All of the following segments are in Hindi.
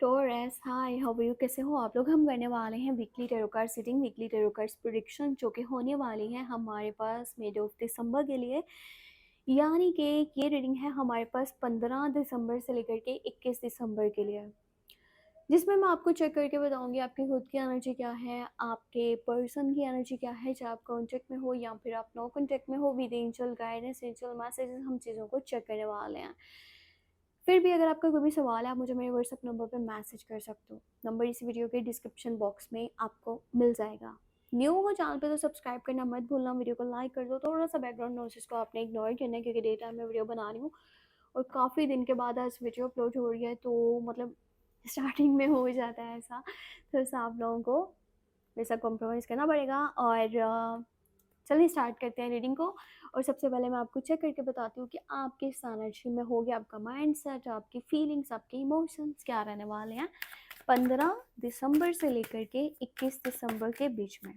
Taurus, hi how are you, कैसे हो आप लोग। हम करने वाले हैं weekly tarot card sitting, weekly tarot cards prediction जो कि होने वाली है हमारे पास मिड ऑफ दिसंबर के लिए। यानी कि ये रीडिंग है हमारे पास 15 दिसंबर से लेकर के 21 दिसंबर के लिए, जिसमें मैं आपको चेक करके बताऊंगी आपकी खुद की एनर्जी क्या है, आपके पर्सन की एनर्जी क्या है, चाहे आप कॉन्टेक्ट में हो या फिर आप नो कॉन्टेक्ट में हो। With angel guidance, angel messages, हम चीज़ों को चेक करने वाले हैं। फिर भी अगर आपका कोई भी सवाल है, आप मुझे मेरे व्हाट्सएप नंबर पे मैसेज कर सकते हो। नंबर इसी वीडियो के डिस्क्रिप्शन बॉक्स में आपको मिल जाएगा। न्यू हो चैनल पे तो सब्सक्राइब करना मत भूलना, वीडियो को लाइक कर दो। थोड़ा सा बैकग्राउंड नॉइसेस को आपने इग्नोर करना है क्योंकि डे टाइम में वीडियो बना रही हूँ और काफ़ी दिन के बाद आज वीडियो अपलोड हो रही है, तो मतलब स्टार्टिंग में हो जाता है ऐसा, तो ऐसा आप लोगों को वैसा कॉम्प्रोमाइज़ करना पड़ेगा। और चलिए स्टार्ट करते हैं रीडिंग को। और सबसे पहले मैं आपको चेक करके बताती हूँ कि आप किस एनर्जी में हो गया, आपका माइंड सेट, आपकी फीलिंग्स, आपके इमोशंस क्या रहने वाले हैं 15 दिसंबर से लेकर के 21 दिसंबर के बीच में।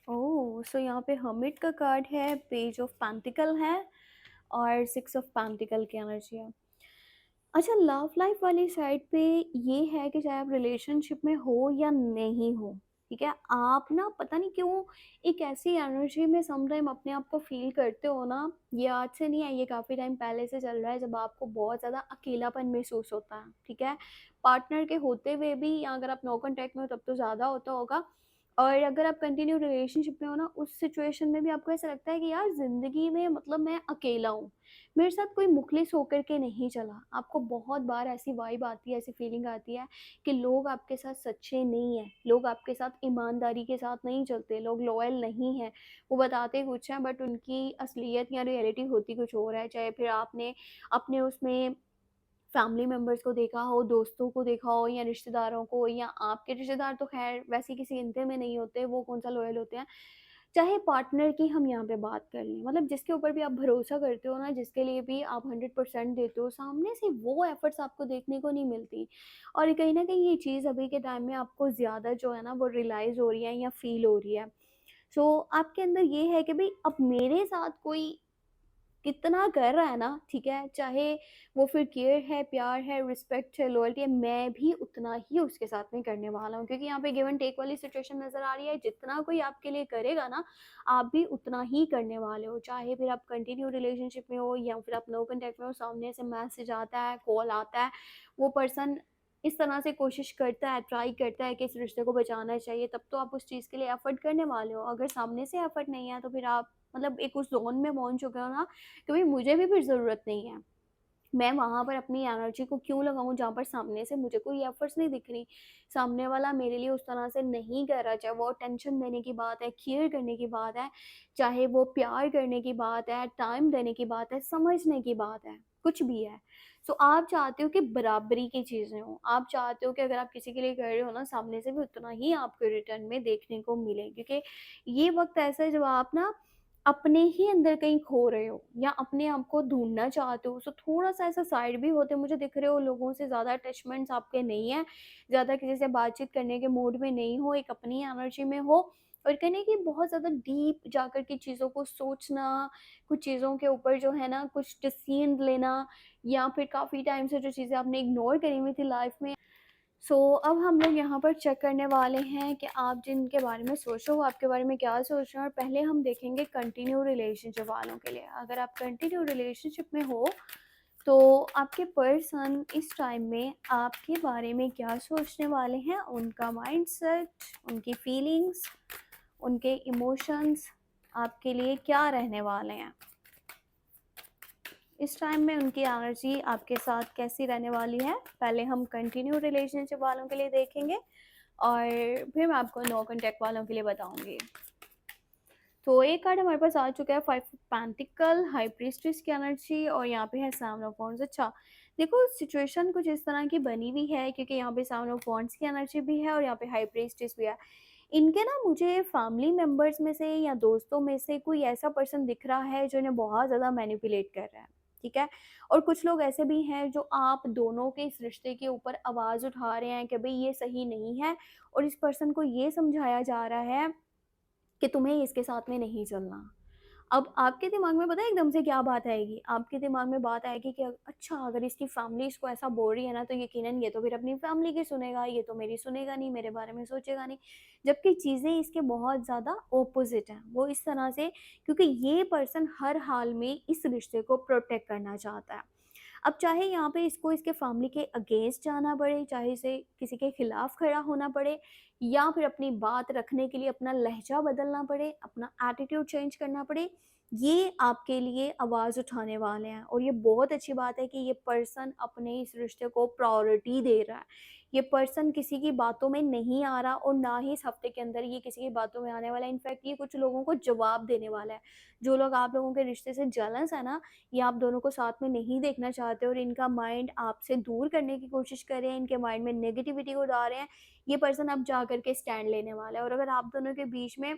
ओह, सो यहाँ पे हर्मिट का कार्ड है, पेज ऑफ पेंटिकल है और 6 ऑफ पेंटिकल की एनर्जी है। अच्छा, लव लाइफ वाली साइड पे ये है कि चाहे आप रिलेशनशिप में हो या नहीं हो, ठीक है, आप ना पता नहीं क्यों एक ऐसी एनर्जी में सम टाइम अपने आप को फील करते हो ना। ये आज से नहीं है, ये काफ़ी टाइम पहले से चल रहा है, जब आपको बहुत ज़्यादा अकेलापन महसूस होता है, ठीक है, पार्टनर के होते हुए भी, या अगर आप नो कॉन्टैक्ट में हो तब तो ज़्यादा होता होगा। और अगर आप कंटिन्यू रिलेशनशिप में हो ना, उस सिचुएशन में भी आपको ऐसा लगता है कि यार ज़िंदगी में मतलब मैं अकेला हूँ, मेरे साथ कोई मुखलिस होकर के नहीं चला। आपको बहुत बार ऐसी वाइब आती है, ऐसी फीलिंग आती है कि लोग आपके साथ सच्चे नहीं हैं, लोग आपके साथ ईमानदारी के साथ नहीं चलते, लोग लॉयल नहीं हैं। वो बताते कुछ हैं बट उनकी असलियत या रियलिटी होती कुछ और है। चाहे फिर आपने अपने उसमें फैमिली मेम्बर्स को देखा हो, दोस्तों को देखा हो या रिश्तेदारों को, या आपके रिश्तेदार तो खैर वैसे किसी गिनती में नहीं होते, वो कौन सा लॉयल होते हैं। चाहे पार्टनर की हम यहाँ पे बात कर लें, मतलब जिसके ऊपर भी आप भरोसा करते हो ना, जिसके लिए भी आप 100% देते हो, सामने से वो एफर्ट्स आपको देखने को नहीं मिलती। और कहीं ना कहीं ये चीज़ अभी के टाइम में आपको ज़्यादा जो है ना वो रियलाइज़ हो रही है या फील हो रही है। सो आपके अंदर ये है कि भाई अब मेरे साथ कोई कितना कर रहा है ना, ठीक है, चाहे वो फिर केयर है, प्यार है, रिस्पेक्ट है, लॉयल्टी है, मैं भी उतना ही उसके साथ में करने वाला हूँ। क्योंकि यहाँ पे गिव एंड टेक वाली सिचुएशन नज़र आ रही है, जितना कोई आपके लिए करेगा ना, आप भी उतना ही करने वाले हो। चाहे फिर आप कंटिन्यू रिलेशनशिप में हो या फिर आप नो कॉन्टैक्ट में हो, सामने से मैसेज आता है, कॉल आता है, वो पर्सन इस तरह से कोशिश करता है, ट्राई करता है कि इस रिश्ते को बचाना चाहिए, तब तो आप उस चीज़ के लिए एफर्ट करने वाले हो। अगर सामने से एफर्ट नहीं है तो फिर आप मतलब एक उस जोन में पहुंच चुके हो ना कि भाई मुझे भी फिर ज़रूरत नहीं है। मैं वहाँ पर अपनी एनर्जी को क्यों लगाऊँ जहाँ पर सामने से मुझे कोई एफर्ट्स नहीं दिख रही। सामने वाला मेरे लिए उस तरह से नहीं कर रहा, चाहे वो अटेंशन देने की बात है, केयर करने की बात है, चाहे वो प्यार करने की बात है, टाइम देने की बात है, समझने की बात है, कुछ भी है। सो आप चाहते हो कि बराबरी की चीज़ें हों। आप चाहते हो कि अगर आप किसी के लिए कर रहे हो ना, सामने से भी उतना ही आपको रिटर्न में देखने को मिले। क्योंकि ये वक़्त ऐसा है जब आप ना अपने ही अंदर कहीं खो रहे हो या अपने आप को ढूँढना चाहते हो। सो थोड़ा-सा ऐसा साइड भी होते मुझे दिख रहे हो, लोगों से ज़्यादा अटैचमेंट्स आपके नहीं है, ज़्यादा किसी से बातचीत करने के मूड में नहीं हो, एक अपनी एनर्जी में हो। और कहने की बहुत ज़्यादा डीप जाकर के चीज़ों को सोचना, कुछ चीज़ों के ऊपर जो है ना कुछ डिसीज़न लेना, या फिर काफ़ी टाइम से जो चीज़ें आपने इग्नोर करी हुई थी लाइफ़ में। अब हम लोग यहाँ पर चेक करने वाले हैं कि आप जिनके बारे में सोचो वो आपके बारे में क्या सोच रहे हैं। और पहले हम देखेंगे कंटिन्यू रिलेशनशिप वालों के लिए। अगर आप कंटिन्यू रिलेशनशिप में हो तो आपके पर्सन इस टाइम में आपके बारे में क्या सोचने वाले हैं, उनका माइंडसेट, उनकी फीलिंग्स, उनके इमोशंस आपके लिए क्या रहने वाले हैं इस टाइम में, उनकी एनर्जी आपके साथ कैसी रहने वाली है। पहले हम कंटिन्यू रिलेशनशिप वालों के लिए देखेंगे और फिर मैं आपको नो कॉन्टैक्ट वालों के लिए बताऊंगी। तो एक कार्ड हमारे पास आ चुका है, 5 पेंटिकल, हाई प्रीस्टेस की एनर्जी, और यहाँ पे है सेवन ऑफ वॉन्ड्स। अच्छा, देखो सिचुएशन कुछ इस तरह की बनी हुई है क्योंकि यहाँ पे सेवन ऑफ वॉन्ड्स की एनर्जी भी है और यहाँ पे हाई प्रीस्टेस भी है। इनके ना मुझे फैमिली मेम्बर्स में से या दोस्तों में से कोई ऐसा पर्सन दिख रहा है जो इन्हें बहुत ज़्यादा मैनिपुलेट कर रहा है। ठीक है? और कुछ लोग ऐसे भी हैं जो आप दोनों के इस रिश्ते के ऊपर आवाज़ उठा रहे हैं कि भई ये सही नहीं है, और इस पर्सन को ये समझाया जा रहा है कि तुम्हें इसके साथ में नहीं चलना। अब आपके दिमाग में पता है एकदम से क्या बात आएगी? आपके दिमाग में बात आएगी कि अच्छा, अगर इसकी फैमिली इसको ऐसा बोल रही है ना, तो यकीनन ये तो फिर अपनी फैमिली की सुनेगा, ये तो मेरी सुनेगा नहीं, मेरे बारे में सोचेगा नहीं। जबकि चीज़ें इसके बहुत ज़्यादा ऑपोज़िट हैं। वो इस तरह से, क्योंकि ये पर्सन हर हाल में इस रिश्ते को प्रोटेक्ट करना चाहता है। अब चाहे यहाँ पे इसको इसके फैमिली के अगेंस्ट जाना पड़े, चाहे इसे किसी के खिलाफ खड़ा होना पड़े, या फिर अपनी बात रखने के लिए अपना लहजा बदलना पड़े, अपना एटीट्यूड चेंज करना पड़े, ये आपके लिए आवाज़ उठाने वाले हैं। और ये बहुत अच्छी बात है कि ये पर्सन अपने इस रिश्ते को प्रायोरिटी दे रहा है। ये पर्सन किसी की बातों में नहीं आ रहा, और ना ही इस हफ्ते के अंदर ये किसी की बातों में आने वाला है। इनफैक्ट ये कुछ लोगों को जवाब देने वाला है। जो लोग आप लोगों के रिश्ते से जेलस है ना, ये आप दोनों को साथ में नहीं देखना चाहते और इनका माइंड आपसे दूर करने की कोशिश कर रहे हैं, इनके माइंड में नेगेटिविटी को डाल रहे हैं, ये पर्सन अब जा कर के स्टैंड लेने वाला है। और अगर आप दोनों के बीच में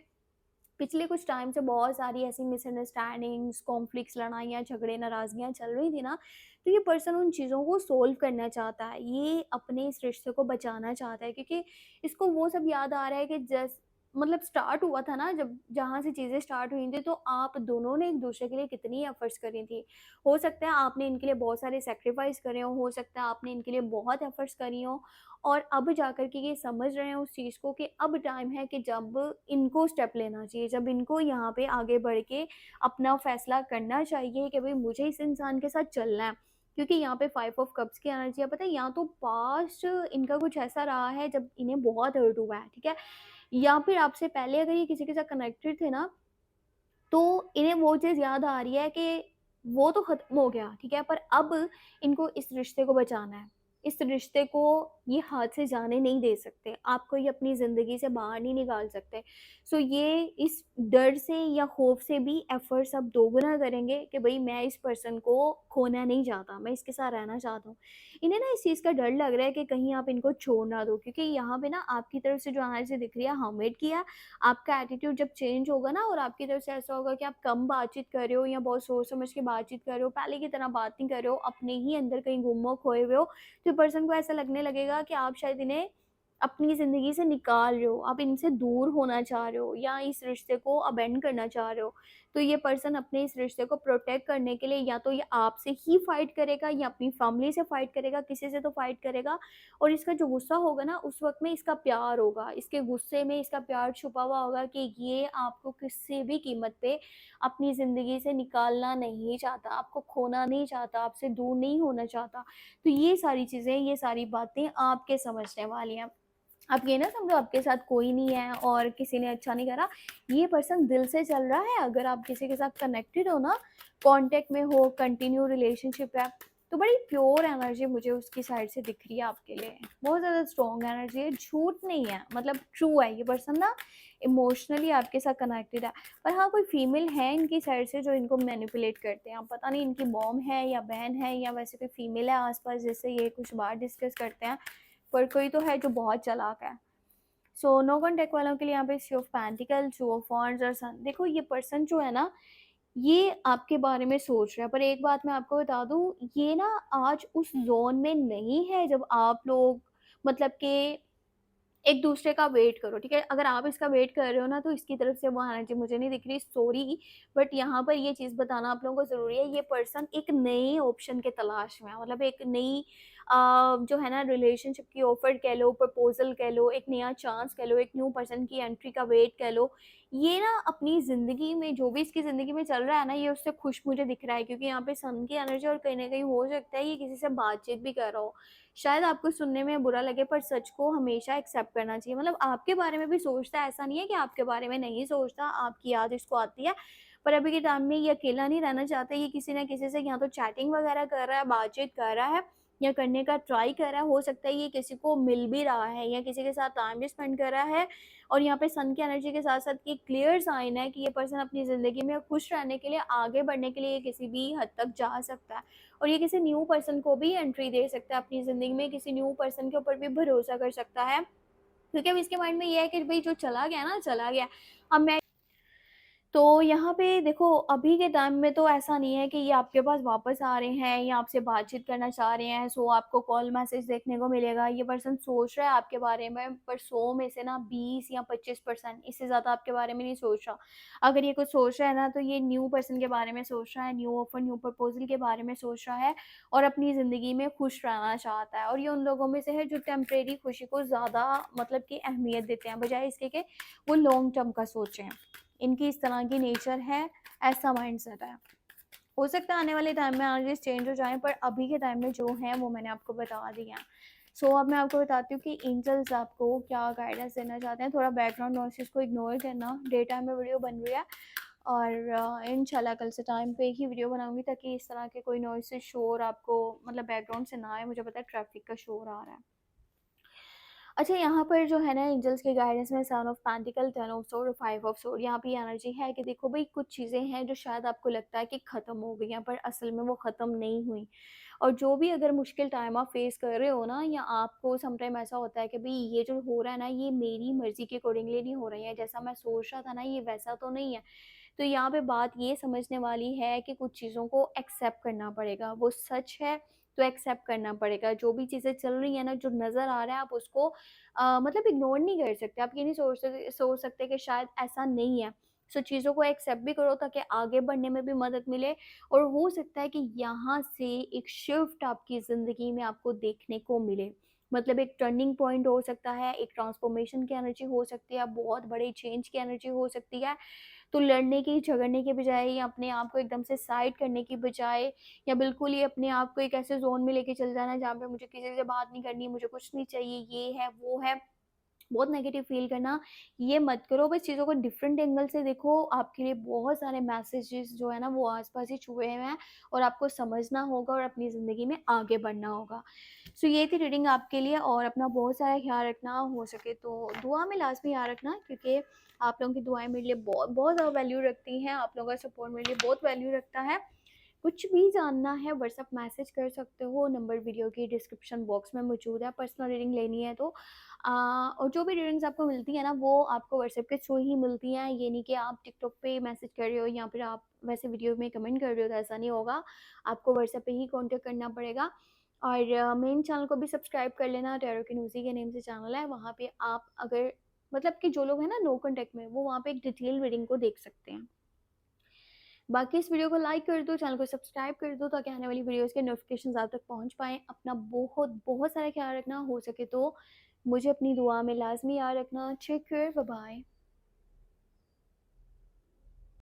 पिछले कुछ टाइम से बहुत सारी ऐसी मिसअंडरस्टैंडिंग्स, कॉन्फ्लिक्ट्स, लड़ाइयाँ, झगड़े, नाराज़गियाँ चल रही थी ना, तो ये पर्सन उन चीज़ों को सोल्व करना चाहता है। ये अपने इस रिश्ते को बचाना चाहता है, क्योंकि इसको वो सब याद आ रहा है कि मतलब स्टार्ट हुआ था ना, जब जहाँ से चीज़ें स्टार्ट हुई थी, तो आप दोनों ने एक दूसरे के लिए कितनी एफर्ट्स करी थी। हो सकता है आपने इनके लिए बहुत सारे सैक्रिफाइस करे हों, हो सकता है आपने इनके लिए बहुत एफर्ट्स करी हों, और अब जाकर के ये समझ रहे हैं उस चीज़ को कि अब टाइम है कि जब इनको स्टेप लेना चाहिए, जब इनको यहाँ पे आगे बढ़ के अपना फैसला करना चाहिए कि भाई मुझे इस इंसान के साथ चलना है। क्योंकि यहाँ पे 5 ऑफ कप्स की एनर्जी है, पता है, यहाँ तो पास्ट इनका कुछ ऐसा रहा है जब इन्हें बहुत हर्ट हुआ है, ठीक है? या फिर आपसे पहले अगर ये किसी के साथ कनेक्टेड थे ना, तो इन्हें वो चीज़ याद आ रही है कि वो तो ख़त्म हो गया, ठीक है? पर अब इनको इस रिश्ते को बचाना है। इस रिश्ते को ये हाथ से जाने नहीं दे सकते। आपको ये अपनी ज़िंदगी से बाहर नहीं निकाल सकते। सो ये इस डर से या खौफ से भी एफ़र्ट्स अब दोगुना करेंगे कि भई मैं इस पर्सन को खोना नहीं चाहता, मैं इसके साथ रहना चाहता हूँ। इन्हें ना इस चीज़ का डर लग रहा है कि कहीं आप इनको छोड़ ना दो, क्योंकि यहाँ पे ना आपकी तरफ से जो एनर्जी दिख रही है, हर्मिट की है। आपका एटीट्यूड जब चेंज होगा ना, और आपकी तरफ से ऐसा होगा कि आप कम बातचीत कर रहे हो या बहुत सोच समझ के बातचीत कर रहे हो, पहले की तरह बात नहीं कर रहे हो, अपने ही अंदर कहीं गुम हो, खोए हुए हो, तो पर्सन को ऐसा लगने लगेगा कि आप शायद इन्हें अपनी ज़िंदगी से निकाल रहे हो, आप इनसे दूर होना चाह रहे हो या इस रिश्ते को अबेंड करना चाह रहे हो। तो ये पर्सन अपने इस रिश्ते को प्रोटेक्ट करने के लिए या तो ये आपसे ही फाइट करेगा या अपनी फैमिली से फाइट करेगा, किसी से तो फाइट करेगा। और इसका जो गुस्सा होगा ना, उस वक़्त में इसका प्यार होगा, इसके गुस्से में इसका प्यार छुपा हुआ होगा कि ये आपको किसी भी कीमत पे अपनी ज़िंदगी से निकालना नहीं चाहता, आपको खोना नहीं चाहता, आपसे दूर नहीं होना चाहता। तो ये सारी चीज़ें, ये सारी बातें आपके समझने वाली हैं। आप ये ना समझो आपके साथ कोई नहीं है और किसी ने अच्छा नहीं करा, ये पर्सन दिल से चल रहा है। अगर आप किसी के साथ कनेक्टेड हो ना, कॉन्टैक्ट में हो, कंटिन्यू रिलेशनशिप है, तो बड़ी प्योर एनर्जी मुझे उसकी साइड से दिख रही है आपके लिए। बहुत ज़्यादा स्ट्रॉन्ग एनर्जी है, झूठ नहीं है, मतलब ट्रू है। ये पर्सन ना इमोशनली आपके साथ कनेक्टेड है। पर हाँ, कोई फीमेल है इनकी साइड से जो इनको मैनिपुलेट करते हैं। अब पता नहीं इनकी मॉम है या बहन है या वैसे कोई फीमेल है आस-पास जिससे ये कुछ बात डिस्कस करते हैं। पर कोई तो है जो बहुत चालाक है। सो नो कॉन्टैक्ट वालों के लिए यहाँ पे सी of pentacle, two of wands और सन। देखो ये पर्सन जो है ना, ये आपके बारे में सोच रहा है, पर एक बात मैं आपको बता दूँ, ये ना आज उस ज़ोन में नहीं है जब आप लोग मतलब कि एक दूसरे का वेट करो, ठीक है? अगर आप इसका वेट कर रहे हो ना, तो इसकी तरफ से वो एनर्जी मुझे नहीं दिख रही, सॉरी। बट यहाँ पर ये चीज़ बताना आप लोगों को ज़रूरी है, ये पर्सन एक नए ऑप्शन के तलाश में है। मतलब एक नई जो है ना रिलेशनशिप की ऑफर कह लो, प्रपोज़ल कह लो, एक नया चांस कह लो, एक न्यू पर्सन की एंट्री का वेट कह लो। ये ना अपनी ज़िंदगी में जो भी इसकी ज़िंदगी में चल रहा है ना, ये उससे खुश मुझे दिख रहा है, क्योंकि यहाँ पे सन की एनर्जी, और कहीं न कहीं हो सकता है ये किसी से बातचीत भी कर रहा हो। शायद आपको सुनने में बुरा लगे, पर सच को हमेशा एक्सेप्ट करना चाहिए। मतलब आपके बारे में भी सोचता है, ऐसा नहीं है कि आपके बारे में नहीं सोचता, आपकी याद इसको आती है। पर अभी के टाइम में ये अकेला नहीं रहना चाहता, ये किसी न किसी से या तो चैटिंग वगैरह कर रहा है, बातचीत कर रहा है या करने का ट्राई कर रहा है। हो सकता है ये किसी को मिल भी रहा है या किसी के साथ टाइम भी स्पेंड कर रहा है। और यहाँ पे सन की एनर्जी के साथ-साथ ये क्लियर साइन है कि ये पर्सन अपनी ज़िंदगी में खुश रहने के लिए, आगे बढ़ने के लिए किसी भी हद तक जा सकता है। और ये किसी न्यू पर्सन को भी एंट्री दे सकता है अपनी ज़िंदगी में, किसी न्यू पर्सन के ऊपर भी भरोसा कर सकता है। क्योंकि अब इसके माइंड में ये है कि भई जो चला गया ना, चला गया। अब मैं तो यहाँ पे देखो अभी के टाइम में तो ऐसा नहीं है कि ये आपके पास वापस आ रहे हैं या आपसे बातचीत करना चाह रहे हैं, सो आपको कॉल मैसेज देखने को मिलेगा। ये पर्सन सोच रहा है आपके बारे में, पर 100 में से ना 20 या 25%, इससे ज़्यादा आपके बारे में नहीं सोच रहा। अगर ये कुछ सोच रहा है ना, तो ये न्यू पर्सन के बारे में सोच रहा है, न्यू ऑफ़र, न्यू प्रपोज़ल के बारे में सोच रहा है और अपनी ज़िंदगी में खुश रहना चाहता है। और ये उन लोगों में से है जो टेम्परेरी खुशी को ज़्यादा मतलब कि अहमियत देते हैं, बजाए इसके कि वो लॉन्ग टर्म का सोचें। इनकी इस तरह की नेचर है, ऐसा माइंडसेट है। हो सकता है आने वाले टाइम में एनर्जीज़ चेंज हो जाएँ, पर अभी के टाइम में जो हैं वो मैंने आपको बता दी हैं। सो अब मैं आपको बताती हूँ कि एंजल्स आपको क्या गाइडेंस देना चाहते हैं। थोड़ा बैकग्राउंड नॉइसेज़ को इग्नोर करना, डे टाइम में वीडियो बन रही है और इंशाल्लाह कल से टाइम पे ही वीडियो बनाऊँगी, ताकि इस तरह के कोई नॉइसेज़, शोर आपको मतलब बैकग्राउंड से ना आए। मुझे पता है ट्रैफिक का शोर आ रहा है। अच्छा, यहाँ पर जो है ना एंजल्स के गाइडेंस में son of pentacle, 10 of sword और 5 ऑफ सोर्ड, यहाँ पे एनर्जी है कि देखो भाई कुछ चीज़ें हैं जो शायद आपको लगता है कि ख़त्म हो गई हैं, पर असल में वो ख़त्म नहीं हुई। और जो भी अगर मुश्किल टाइम आप फेस कर रहे हो ना, या आपको समटाइम ऐसा होता है कि भाई ये जो हो रहा है ना, ये मेरी मर्ज़ी के अकॉर्डिंगली नहीं हो रही है, जैसा मैं सोच रहा था ना ये वैसा तो नहीं है। तो यहाँ पे बात ये समझने वाली है कि कुछ चीज़ों को एक्सेप्ट करना पड़ेगा। वो सच है तो एक्सेप्ट करना पड़ेगा। जो भी चीज़ें चल रही हैं ना, जो नज़र आ रहा है, आप उसको मतलब इग्नोर नहीं कर सकते। आप ये नहीं सोच सकते कि शायद ऐसा नहीं है। सो चीज़ों को एक्सेप्ट भी करो, ताकि आगे बढ़ने में भी मदद मिले। और हो सकता है कि यहाँ से एक शिफ्ट आपकी ज़िंदगी में आपको देखने को मिले। मतलब एक टर्निंग पॉइंट हो सकता है, एक ट्रांसफॉर्मेशन की एनर्जी हो सकती है, बहुत बड़े चेंज की एनर्जी हो सकती है। तो लड़ने की, झगड़ने के बजाय, या अपने आप को एकदम से साइड करने की बजाय, या बिल्कुल ही अपने आप को एक ऐसे ज़ोन में लेके चल जाना जहाँ पे मुझे किसी से बात नहीं करनी, मुझे कुछ नहीं चाहिए, ये है, वो है, बहुत नेगेटिव फ़ील करना, ये मत करो। बस चीज़ों को डिफरेंट एंगल से देखो। आपके लिए बहुत सारे मैसेजेस जो है ना वो आस-पास ही छुपे हुए हैं, और आपको समझना होगा और अपनी ज़िंदगी में आगे बढ़ना होगा। सो ये थी रीडिंग आपके लिए, और अपना बहुत सारा ख़्याल रखना, हो सके तो दुआ में लाज़मी याद रखना, क्योंकि आप लोगों की दुआएँ मेरे लिए बहुत बहुत ज़्यादा वैल्यू रखती हैं। आप लोगों का सपोर्ट मेरे लिए बहुत वैल्यू रखता है। कुछ भी जानना है व्हाट्सएप मैसेज कर सकते हो, नंबर वीडियो की डिस्क्रिप्शन बॉक्स में मौजूद है। पर्सनल रीडिंग लेनी है तो और जो भी रीडिंग्स आपको मिलती है ना, वो आपको व्हाट्सएप के थ्रू ही मिलती हैं। ये नहीं कि आप टिकटॉक पे मैसेज कर रहे हो या फिर आप वैसे वीडियो में कमेंट कर रहे हो, तो ऐसा नहीं होगा। आपको व्हाट्सएप पे ही कॉन्टेक्ट करना पड़ेगा। और मेन चैनल को भी सब्सक्राइब कर लेना, टैरो किनूसी के नेम से चैनल है। वहाँ पे आप अगर मतलब कि जो लोग हैं ना नो कॉन्टैक्ट में, वो वहाँ पे एक डिटेल रीडिंग को देख सकते हैं। बाकी इस वीडियो को लाइक कर दो, चैनल को सब्सक्राइब कर दो, ताकि आने वाली वीडियोज़ के नोटिफ़िकेशंस आप तक पहुँच पाएँ। अपना बहुत बहुत सारा ख़्याल रखना, हो सके तो मुझे अपनी दुआ में लाज़मी याद रखना। Take care, bye bye.